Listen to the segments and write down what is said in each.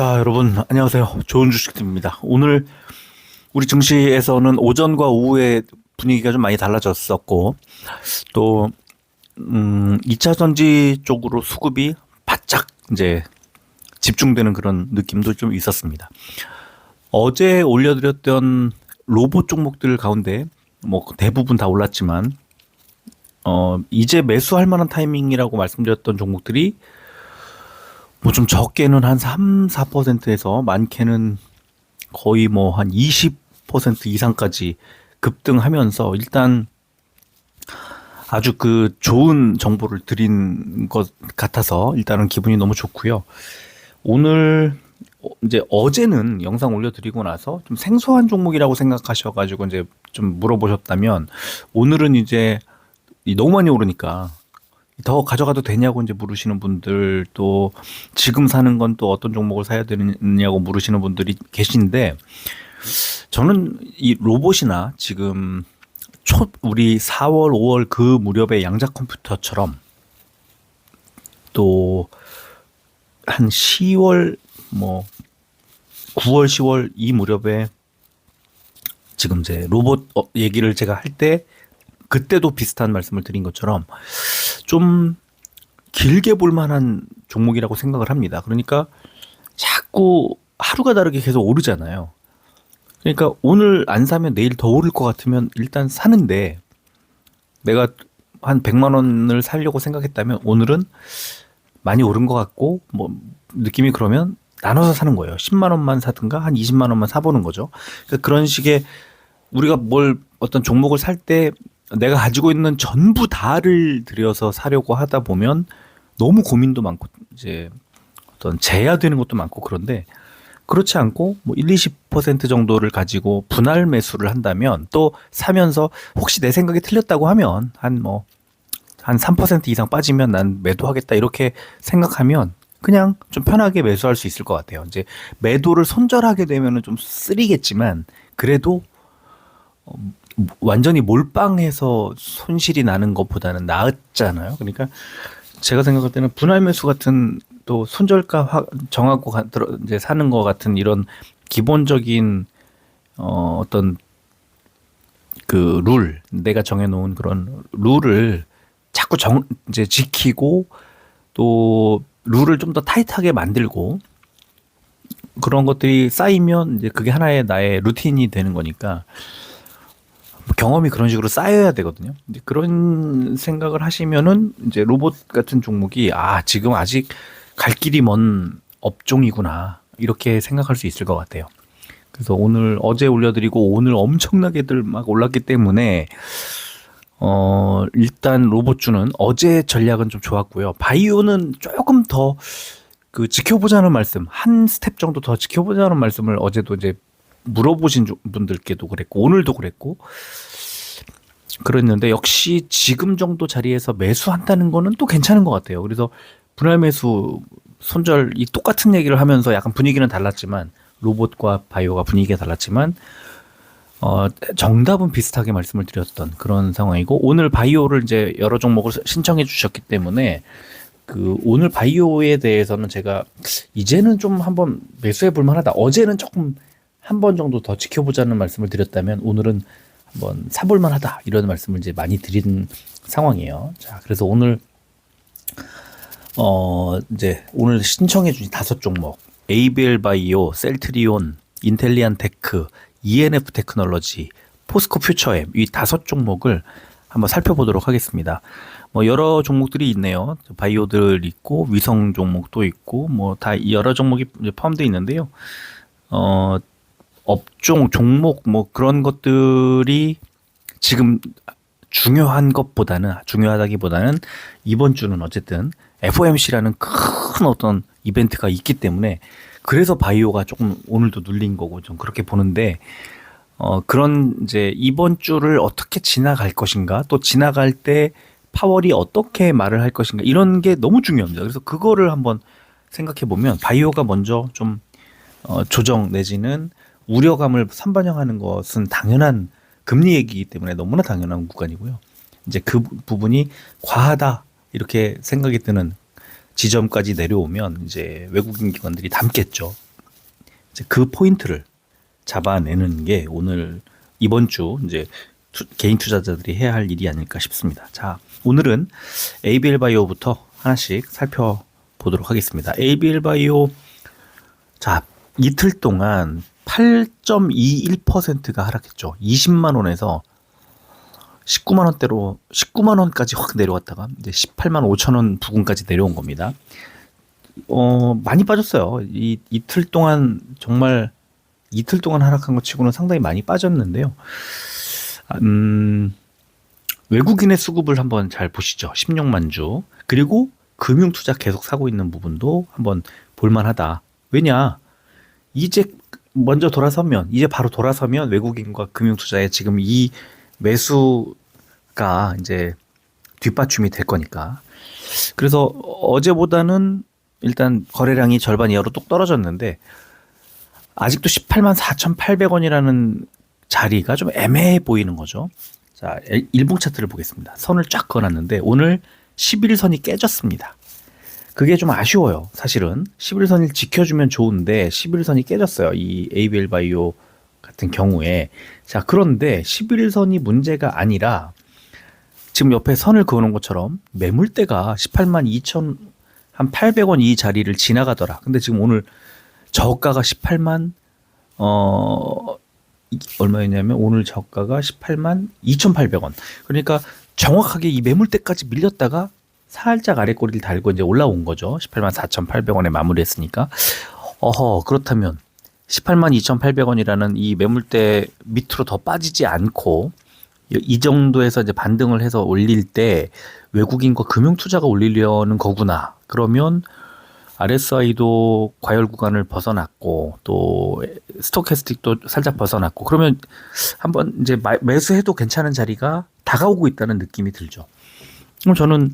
자, 여러분, 안녕하세요. 좋은 주식입니다. 오늘 우리 증시에서는 오전과 오후에 분위기가 좀 많이 달라졌었고, 또, 2차 전지 쪽으로 수급이 바짝 이제 집중되는 그런 느낌도 좀 있었습니다. 어제 올려드렸던 로봇 종목들 가운데, 뭐 대부분 다 올랐지만, 이제 매수할 만한 타이밍이라고 말씀드렸던 종목들이 뭐 좀 적게는 한 3, 4%에서 많게는 거의 뭐 한 20% 이상까지 급등하면서 일단 아주 그 좋은 정보를 드린 것 같아서 일단은 기분이 너무 좋고요. 오늘 이제 어제는 영상 올려드리고 나서 좀 생소한 종목이라고 생각하셔가지고 이제 좀 물어보셨다면 오늘은 이제 너무 많이 오르니까 더 가져가도 되냐고 이제 물으시는 분들, 또 지금 사는 건 또 어떤 종목을 사야 되느냐고 물으시는 분들이 계신데, 저는 이 로봇이나 지금 우리 4월 5월 그 무렵의 양자 컴퓨터처럼 또 한 10월 뭐 9월 10월 이 무렵에 지금 이제 로봇 얘기를 제가 할 때 그때도 비슷한 말씀을 드린 것처럼 좀 길게 볼 만한 종목이라고 생각을 합니다. 그러니까 자꾸 하루가 다르게 계속 오르잖아요. 그러니까 오늘 안 사면 내일 더 오를 것 같으면 일단 사는데, 내가 한 100만 원을 사려고 생각했다면 오늘은 많이 오른 것 같고 뭐 느낌이 그러면 나눠서 사는 거예요. 10만 원만 사든가 한 20만 원만 사보는 거죠. 그러니까 그런 식의 우리가 뭘 어떤 종목을 살 때 내가 가지고 있는 전부 다를 들여서 사려고 하다 보면 너무 고민도 많고 이제 어떤 제야되는 것도 많고, 그런데 그렇지 않고 뭐 1, 20% 정도를 가지고 분할 매수를 한다면, 또 사면서 혹시 내 생각이 틀렸다고 하면 한 3% 이상 빠지면 난 매도하겠다 이렇게 생각하면 그냥 좀 편하게 매수할 수 있을 것 같아요. 이제 매도를 손절하게 되면은 좀 쓰리겠지만 그래도 완전히 몰빵해서 손실이 나는 것보다는 나았잖아요. 그러니까 제가 생각할 때는 분할 매수 같은, 또 손절가 정하고 이제 사는 것 같은 이런 기본적인 어떤 그 내가 정해놓은 그런 룰을 자꾸 이제 지키고, 또 룰을 좀 더 타이트하게 만들고, 그런 것들이 쌓이면 이제 그게 하나의 나의 루틴이 되는 거니까 경험이 그런 식으로 쌓여야 되거든요. 이제 그런 생각을 하시면은 이제 로봇 같은 종목이 지금 아직 갈 길이 먼 업종이구나 이렇게 생각할 수 있을 것 같아요. 그래서 어제 올려드리고 오늘 엄청나게들 막 올랐기 때문에 일단 로봇주는 어제 전략은 좀 좋았고요. 바이오는 조금 더 그 지켜보자는 말씀, 한 스텝 정도 더 지켜보자는 말씀을 어제도 이제 물어보신 분들께도 그랬고 오늘도 그랬고 그랬는데, 역시 지금 정도 자리에서 매수한다는 거는 또 괜찮은 것 같아요. 그래서 분할 매수, 손절 이 똑같은 얘기를 하면서 약간 분위기는 달랐지만, 로봇과 바이오가 분위기가 달랐지만 정답은 비슷하게 말씀을 드렸던 그런 상황이고, 오늘 바이오를 이제 여러 종목을 신청해 주셨기 때문에 그 오늘 바이오에 대해서는 제가 이제는 좀 한번 매수해 볼 만하다. 어제는 조금 한 번 정도 더 지켜보자는 말씀을 드렸다면 오늘은 한번 사볼 만하다 이런 말씀을 이제 많이 드린 상황이에요. 자, 그래서 오늘 이제 오늘 신청해 주신 5종목, ABL 바이오, 셀트리온, 인텔리안 테크, ENF 테크놀로지, 포스코 퓨처엠, 이 5종목을 한번 살펴보도록 하겠습니다. 뭐 여러 종목들이 있네요. 바이오들 있고 위성 종목도 있고 뭐 다 여러 종목이 포함되어 있는데요. 업종, 종목 뭐 그런 것들이 지금 중요하다기보다는 이번 주는 어쨌든 FOMC라는 큰 어떤 이벤트가 있기 때문에, 그래서 바이오가 조금 오늘도 눌린 거고 좀 그렇게 보는데, 그런 이제 이번 주를 어떻게 지나갈 것인가, 또 지나갈 때 파월이 어떻게 말을 할 것인가, 이런 게 너무 중요합니다. 그래서 그거를 한번 생각해 보면 바이오가 먼저 좀 조정 내지는 우려감을 선반영하는 것은 당연한 금리 얘기이기 때문에 너무나 당연한 구간이고요. 이제 그 부분이 과하다 이렇게 생각이 드는 지점까지 내려오면 이제 외국인 기관들이 담겠죠. 이제 그 포인트를 잡아내는 게 오늘 이번 주 이제 개인 투자자들이 해야 할 일이 아닐까 싶습니다. 자, 오늘은 ABL 바이오부터 하나씩 살펴보도록 하겠습니다. ABL 바이오, 자, 이틀 동안 8.21%가 하락했죠. 20만 원에서 19만 원대로 19만 원까지 확 내려왔다가 이제 18만 5천 원 부근까지 내려온 겁니다. 많이 빠졌어요. 이틀 동안 정말 이틀 동안 하락한 것 치고는 상당히 많이 빠졌는데요. 외국인의 수급을 한번 잘 보시죠. 16만 주. 그리고 금융 투자 계속 사고 있는 부분도 한번 볼만하다. 왜냐? 이제 먼저 돌아서면, 이제 바로 돌아서면 외국인과 금융 투자에 지금 이 매수가 이제 뒷받침이 될 거니까. 그래서 어제보다는 일단 거래량이 절반 이하로 뚝 떨어졌는데 아직도 18만 4,800원이라는 자리가 좀 애매해 보이는 거죠. 자, 일봉 차트를 보겠습니다. 선을 쫙 그어놨는데 오늘 11선이 깨졌습니다. 그게 좀 아쉬워요. 사실은 11선을 지켜주면 좋은데 11선이 깨졌어요. 이 ABL 바이오 같은 경우에. 자, 그런데 11선이 문제가 아니라 지금 옆에 선을 그어놓은 것처럼 매물대가 18만 2,800원 이 자리를 지나가더라. 근데 지금 오늘 저가가 18만 얼마였냐면 오늘 저가가 18만 2,800원. 그러니까 정확하게 이 매물대까지 밀렸다가 살짝 아래 꼬리를 달고 이제 올라온 거죠. 18만 4,800원에 마무리했으니까. 그렇다면 18만 2,800원이라는 이 매물대 밑으로 더 빠지지 않고 이 정도에서 이제 반등을 해서 올릴 때 외국인과 금융 투자가 올리려는 거구나. 그러면 RSI도 과열 구간을 벗어났고 또 스토캐스틱도 살짝 벗어났고 그러면 한번 이제 매수해도 괜찮은 자리가 다가오고 있다는 느낌이 들죠. 그럼 저는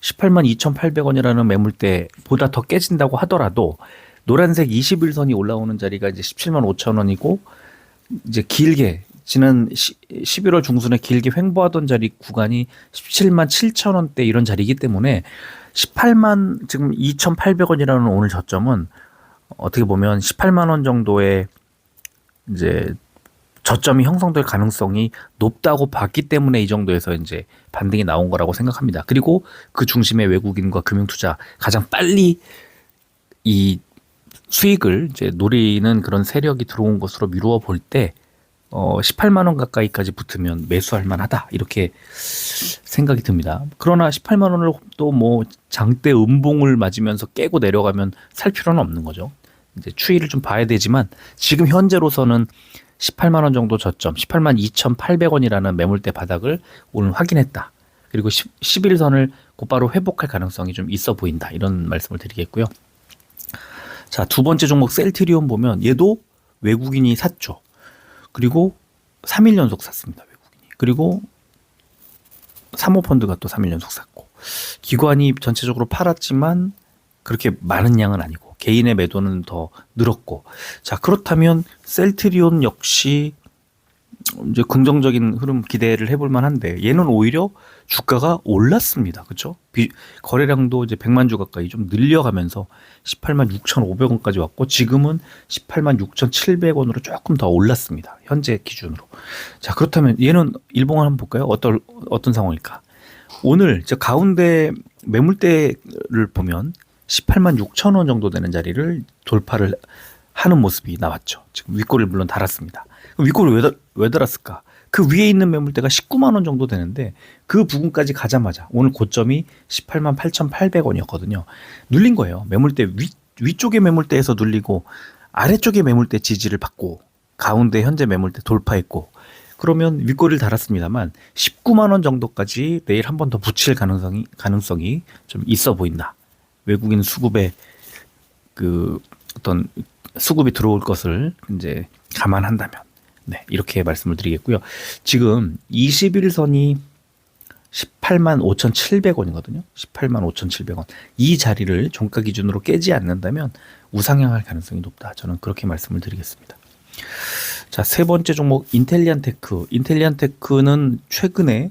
18만 2,800원이라는 매물대보다 더 깨진다고 하더라도 노란색 21선이 올라오는 자리가 이제 17만 5천 원이고 이제 길게 지난 11월 중순에 길게 횡보하던 자리 구간이 17만 7천 원대 이런 자리이기 때문에 18만 지금 2,800원이라는 오늘 저점은 어떻게 보면 18만 원 정도의 이제 저점이 형성될 가능성이 높다고 봤기 때문에 이 정도에서 이제 반등이 나온 거라고 생각합니다. 그리고 그 중심에 외국인과 금융투자 가장 빨리 이 수익을 이제 노리는 그런 세력이 들어온 것으로 미루어 볼 때 18만 원 가까이까지 붙으면 매수할 만하다 이렇게 생각이 듭니다. 그러나 18만 원을 또 뭐 장대 음봉을 맞으면서 깨고 내려가면 살 필요는 없는 거죠. 이제 추이를 좀 봐야 되지만 지금 현재로서는 18만 원 정도 저점, 18만 2,800원이라는 매물대 바닥을 오늘 확인했다. 그리고 11선을 곧바로 회복할 가능성이 좀 있어 보인다. 이런 말씀을 드리겠고요. 자, 두 번째 종목 셀트리온 보면 얘도 외국인이 샀죠. 그리고 3일 연속 샀습니다. 외국인이. 그리고 사모펀드가 또 3일 연속 샀고 기관이 전체적으로 팔았지만 그렇게 많은 양은 아니고 개인의 매도는 더 늘었고 자 그렇다면 셀트리온 역시 이제 긍정적인 흐름 기대를 해볼 만한데 얘는 오히려 주가가 올랐습니다. 그렇죠? 거래량도 이제 100만 주 가까이 좀 늘려가면서 18만 6,500원까지 왔고 지금은 18만 6,700원으로 조금 더 올랐습니다. 현재 기준으로. 자 그렇다면 얘는 일봉을 한번 볼까요? 어떤 상황일까? 오늘 저 가운데 매물대를 보면 18만 6천 원 정도 되는 자리를 돌파를 하는 모습이 나왔죠. 지금 윗골을 물론 달았습니다. 윗골을 왜 달았을까? 그 위에 있는 매물대가 19만 원 정도 되는데 그 부분까지 가자마자 오늘 고점이 18만 8,800원이었거든요. 눌린 거예요. 매물대 위쪽의 매물대에서 눌리고 아래쪽의 매물대 지지를 받고 가운데 현재 매물대 돌파했고 그러면 윗골을 달았습니다만 19만 원 정도까지 내일 한 번 더 붙일 가능성이 좀 있어 보인다. 외국인 수급에 그 어떤 수급이 들어올 것을 이제 감안한다면 네, 이렇게 말씀을 드리겠고요. 지금 21선이 18만 5,700원이거든요. 18만 5,700원. 이 자리를 종가 기준으로 깨지 않는다면 우상향할 가능성이 높다. 저는 그렇게 말씀을 드리겠습니다. 자, 세 번째 종목 인텔리안테크. 인텔리안테크는 최근에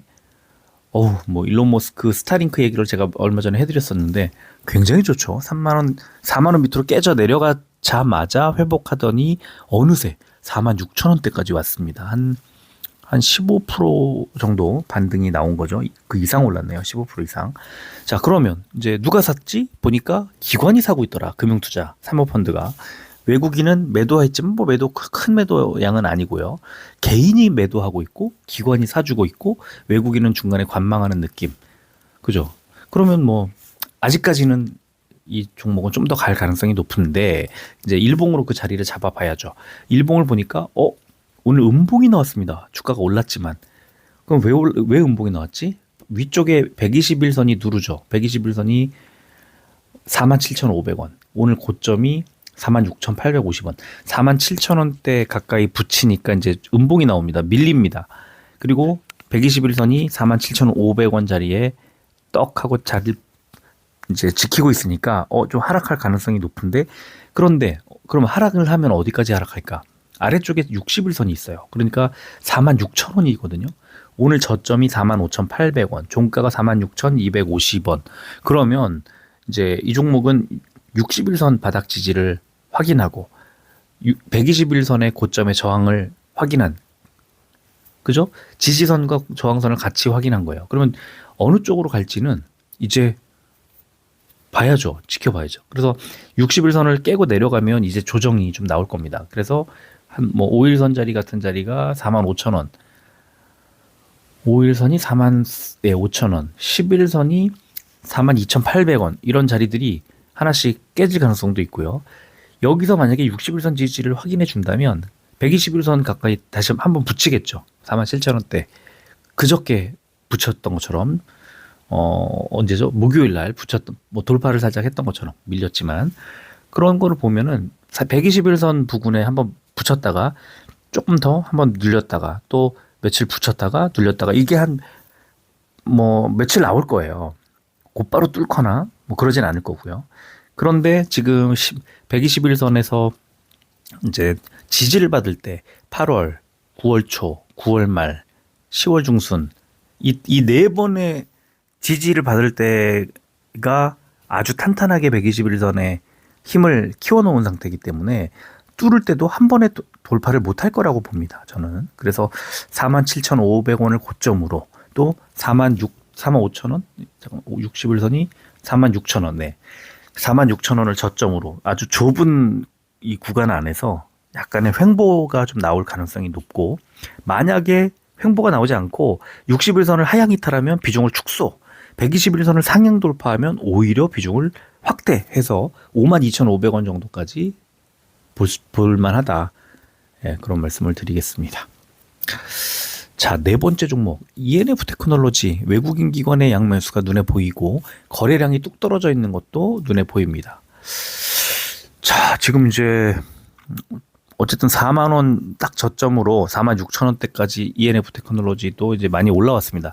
뭐 일론 머스크 스타링크 얘기를 제가 얼마 전에 해드렸었는데 굉장히 좋죠. 4만 원 밑으로 깨져 내려갔던 받자마자 회복하더니 어느새 46,000원대까지 왔습니다. 한 15% 정도 반등이 나온 거죠. 그 이상 올랐네요. 15% 이상. 자, 그러면 이제 누가 샀지? 보니까 기관이 사고 있더라. 금융투자, 사모펀드가. 외국인은 매도했지만 뭐 큰 매도 양은 아니고요. 개인이 매도하고 있고 기관이 사주고 있고 외국인은 중간에 관망하는 느낌. 그죠? 그러면 뭐 아직까지는 이 종목은 좀 더 갈 가능성이 높은데 이제 일봉으로 그 자리를 잡아봐야죠. 일봉을 보니까 오늘 음봉이 나왔습니다. 주가가 올랐지만 그럼 왜 음봉이 나왔지? 위쪽에 121선이 누르죠. 121선이 47,500원. 오늘 고점이 46,850원. 47,000원대 가까이 붙이니까 이제 음봉이 나옵니다. 밀립니다. 그리고 121선이 47,500원 자리에 떡 하고 자리를 이제 지키고 있으니까 좀 하락할 가능성이 높은데 그런데 그럼 하락을 하면 어디까지 하락할까? 아래쪽에 60일선이 있어요. 그러니까 46,000원이거든요. 오늘 저점이 45,800원, 종가가 46,250원. 그러면 이제 이 종목은 60일선 바닥 지지를 확인하고 120일선의 고점의 저항을 확인한, 그죠? 지지선과 저항선을 같이 확인한 거예요. 그러면 어느 쪽으로 갈지는 이제 봐야죠. 지켜봐야죠. 그래서 60일선을 깨고 내려가면 이제 조정이 좀 나올 겁니다. 그래서 한 뭐 5일선 자리 같은 자리가 45,000원, 5일선이 45,000원, 10일선이 42,800원 이런 자리들이 하나씩 깨질 가능성도 있고요. 여기서 만약에 60일선 지지를 확인해 준다면 120일선 가까이 다시 한번 붙이겠죠. 47,000원대 그저께 붙였던 것처럼 언제죠? 목요일 날 붙였던 뭐 돌파를 살짝 했던 것처럼 밀렸지만 그런 거를 보면은 121선 부근에 한번 붙였다가 조금 더 한번 눌렸다가 또 며칠 붙였다가 눌렸다가 이게 한 뭐 며칠 나올 거예요. 곧바로 뚫거나 뭐 그러진 않을 거고요. 그런데 지금 121선에서 이제 지지를 받을 때 8월, 9월 초, 9월 말, 10월 중순 이 네 번의 지지를 받을 때가 아주 탄탄하게 121선에 힘을 키워놓은 상태이기 때문에 뚫을 때도 한 번에 돌파를 못할 거라고 봅니다. 저는. 그래서 47,500원을 고점으로 또 45,000원? 60일선이 46,000원. 네. 46,000원을 저점으로 아주 좁은 이 구간 안에서 약간의 횡보가 좀 나올 가능성이 높고 만약에 횡보가 나오지 않고 60일선을 하향 이탈하면 비중을 축소, 121선을 상향 돌파하면 오히려 비중을 확대해서 52,500원 정도까지 볼만하다. 예, 그런 말씀을 드리겠습니다. 자, 네 번째 종목 ENF 테크놀로지 외국인 기관의 양매수가 눈에 보이고 거래량이 뚝 떨어져 있는 것도 눈에 보입니다. 자, 지금 이제 어쨌든 4만 원 딱 저점으로 46,000원대까지 ENF 테크놀로지도 이제 많이 올라왔습니다.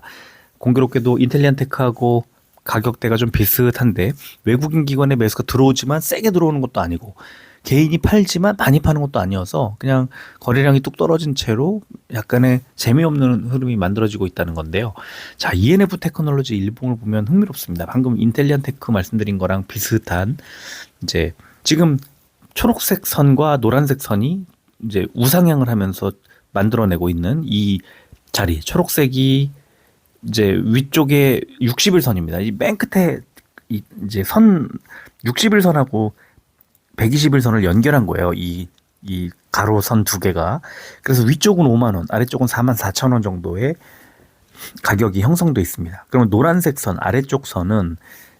공교롭게도 인텔리안테크하고 가격대가 좀 비슷한데 외국인 기관의 매수가 들어오지만 세게 들어오는 것도 아니고 개인이 팔지만 많이 파는 것도 아니어서 그냥 거래량이 뚝 떨어진 채로 약간의 재미없는 흐름이 만들어지고 있다는 건데요. 자, ENF 테크놀로지 일봉을 보면 흥미롭습니다. 방금 인텔리안테크 말씀드린 거랑 비슷한 이제 지금 초록색 선과 노란색 선이 이제 우상향을 하면서 만들어내고 있는 이 자리, 초록색이 이제 위쪽에 60일선입니다. 이 맨 끝에 이제 선 60일선하고 120일선을 연결한 거예요. 이 가로선 두 개가. 그래서 위쪽은 5만 원, 아래쪽은 44,000원 정도의 가격이 형성돼 있습니다. 그러면 노란색 선, 아래쪽 선은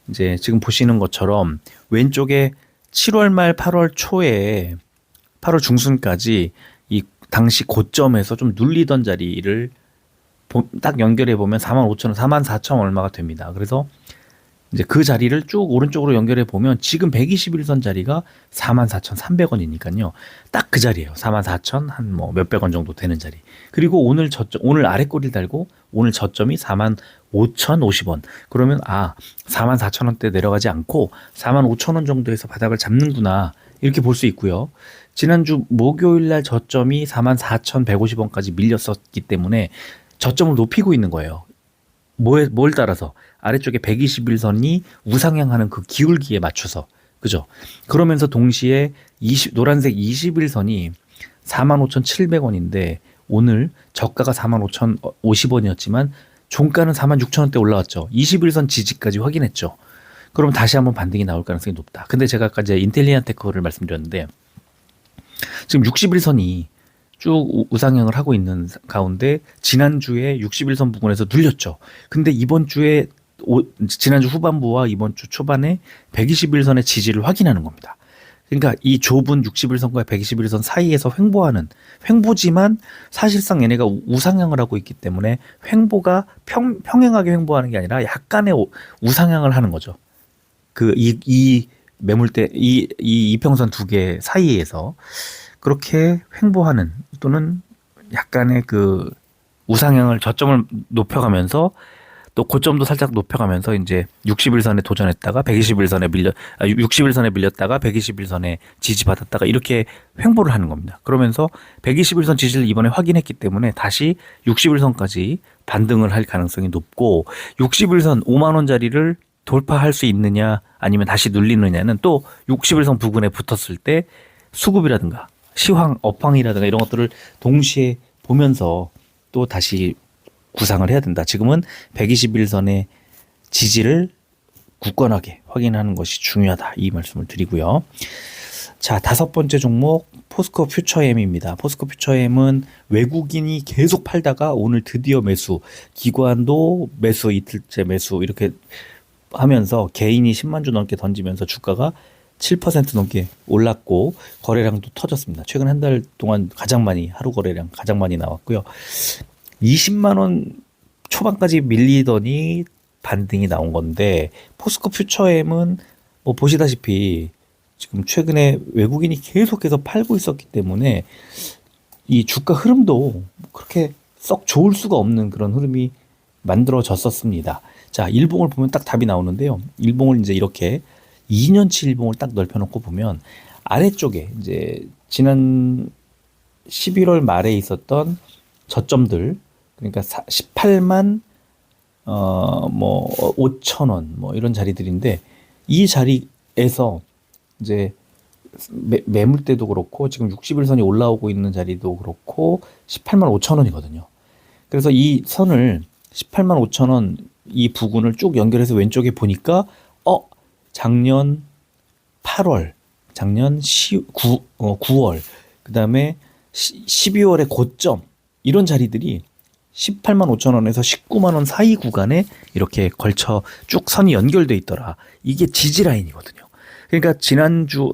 이제 지금 보시는 것처럼 왼쪽에 7월 말 8월 초에 8월 중순까지 이 당시 고점에서 좀 눌리던 자리를 딱 연결해 보면 45,000원, 44,000원 얼마가 됩니다. 그래서 이제 그 자리를 쭉 오른쪽으로 연결해 보면 지금 121선 자리가 44,300원이니까요. 딱 그 자리예요. 44,000 한 뭐 몇백 원 정도 되는 자리. 그리고 오늘 저점, 오늘 아래 꼬리를 달고 오늘 저점이 45,050원. 그러면 44,000원대 내려가지 않고 45,000원 정도에서 바닥을 잡는구나. 이렇게 볼 수 있고요. 지난주 목요일 날 저점이 44,150원까지 밀렸었기 때문에 저점을 높이고 있는 거예요. 뭘 따라서? 아래쪽에 121선이 우상향하는 그 기울기에 맞춰서 그죠? 그러면서 동시에 노란색 21선이 45,700원인데 오늘 저가가 45,050원이었지만 종가는 46,000원대 올라왔죠. 21선 지지까지 확인했죠. 그럼 다시 한번 반등이 나올 가능성이 높다. 근데 제가 아까 이제 인텔리안테크를 말씀드렸는데 지금 61선이 쭉 우상향을 하고 있는 가운데 지난주에 61선 부근에서 눌렸죠. 근데 이번 주에 지난주 후반부와 이번 주 초반에 121선의 지지를 확인하는 겁니다. 그러니까 이 좁은 61선과 121선 사이에서 횡보지만 사실상 얘네가 우상향을 하고 있기 때문에 횡보가 평행하게 횡보하는 게 아니라 약간의 우상향을 하는 거죠. 이 매물대 이 이평선 두 개 사이에서 그렇게 횡보하는 또는 약간의 그 우상향을 저점을 높여가면서 또 고점도 살짝 높여가면서 이제 61선에 도전했다가 61선에 밀렸다가 121선에 지지받았다가 이렇게 횡보를 하는 겁니다. 그러면서 121선 지지를 이번에 확인했기 때문에 다시 61선까지 반등을 할 가능성이 높고 61선 5만 원짜리를 돌파할 수 있느냐 아니면 다시 눌리느냐는 또 61선 부근에 붙었을 때 수급이라든가 시황, 업황이라든가 이런 것들을 동시에 보면서 또 다시 구상을 해야 된다. 지금은 121선의 지지를 굳건하게 확인하는 것이 중요하다. 이 말씀을 드리고요. 자, 5번째 종목 포스코 퓨처엠입니다. 포스코 퓨처엠은 외국인이 계속 팔다가 오늘 드디어 매수, 기관도 매수, 이틀째 매수 이렇게 하면서 개인이 10만 주 넘게 던지면서 주가가 7% 넘게 올랐고 거래량도 터졌습니다. 최근 한 달 동안 하루 거래량 가장 많이 나왔고요. 20만 원 초반까지 밀리더니 반등이 나온 건데 포스코 퓨처엠은 뭐 보시다시피 지금 최근에 외국인이 계속해서 팔고 있었기 때문에 이 주가 흐름도 그렇게 썩 좋을 수가 없는 그런 흐름이 만들어졌었습니다. 자, 일봉을 보면 딱 답이 나오는데요. 일봉을 이제 이렇게 2년치 일봉을 딱 넓혀놓고 보면 아래쪽에 이제 지난 11월 말에 있었던 저점들 그러니까 18만 5천 원 뭐 이런 자리들인데 이 자리에서 이제 매물대도 그렇고 지금 61선이 올라오고 있는 자리도 그렇고 18만 5천 원이거든요. 그래서 이 선을 18만 5천 원 이 부근을 쭉 연결해서 왼쪽에 보니까 작년 8월, 작년 9월, 그 다음에 12월의 고점 이런 자리들이 18만 5천 원에서 19만 원 사이 구간에 이렇게 걸쳐 쭉 선이 연결돼 있더라. 이게 지지 라인이거든요. 그러니까 지난주가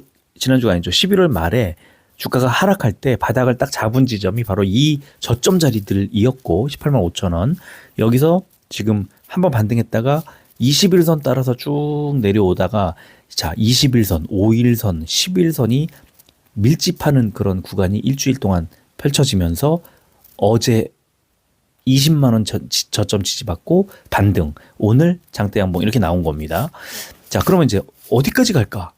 아니죠. 11월 말에 주가가 하락할 때 바닥을 딱 잡은 지점이 바로 이 저점 자리들이었고 18만 5천 원. 여기서 지금 한번 반등했다가 21선 따라서 쭉 내려오다가 자 21선, 5일선, 11선이 밀집하는 그런 구간이 일주일 동안 펼쳐지면서 어제 20만 원 저점 지지받고 반등, 오늘 장대 양봉 이렇게 나온 겁니다. 자, 그러면 이제 어디까지 갈까?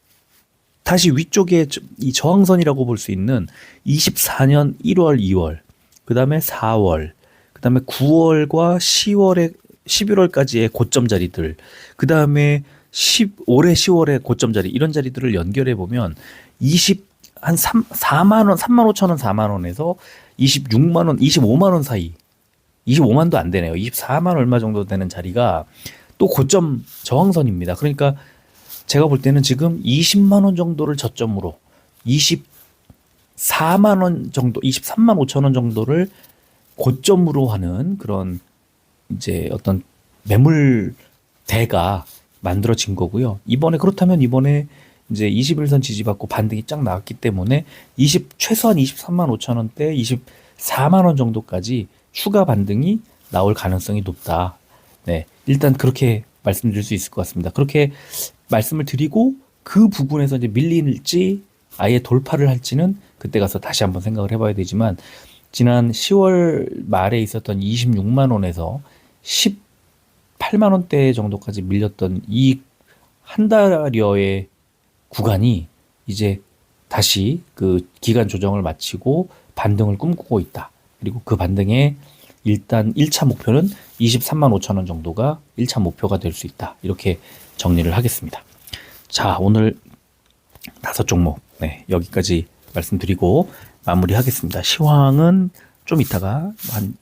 다시 위쪽에 이 저항선이라고 볼 수 있는 24년 1월, 2월, 그 다음에 4월, 그 다음에 9월과 11월까지의 고점 자리들, 그 다음에 올해 10월의 고점 자리, 이런 자리들을 연결해 보면 4만 원, 3만 5천 원, 4만 원에서 26만 원, 25만 원 사이, 25만도 안 되네요. 24만 얼마 정도 되는 자리가 또 고점 저항선입니다. 그러니까 제가 볼 때는 지금 20만 원 정도를 저점으로 24만 원 정도, 23만 5천 원 정도를 고점으로 하는 그런 이제 어떤 매물대가 만들어진 거고요. 그렇다면 이번에 이제 21선 지지받고 반등이 쫙 나왔기 때문에 최소한 23만 5천 원대, 24만 원 정도까지 추가 반등이 나올 가능성이 높다. 네, 일단 그렇게 말씀드릴 수 있을 것 같습니다. 그렇게 말씀을 드리고 그 부분에서 이제 밀릴지 아예 돌파를 할지는 그때 가서 다시 한번 생각을 해봐야 되지만 지난 10월 말에 있었던 26만 원에서 18만 원대 정도까지 밀렸던 이 한 달여의 구간이 이제 다시 그 기간 조정을 마치고 반등을 꿈꾸고 있다. 그리고 그 반등에 일단 1차 목표는 23만 5천 원 정도가 1차 목표가 될 수 있다. 이렇게 정리를 하겠습니다. 자, 오늘 다섯 종목. 네, 여기까지 말씀드리고 마무리하겠습니다. 시황은 좀 이따가 한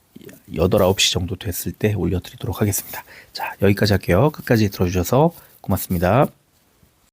8, 9시 정도 됐을 때 올려드리도록 하겠습니다. 자, 여기까지 할게요. 끝까지 들어주셔서 고맙습니다.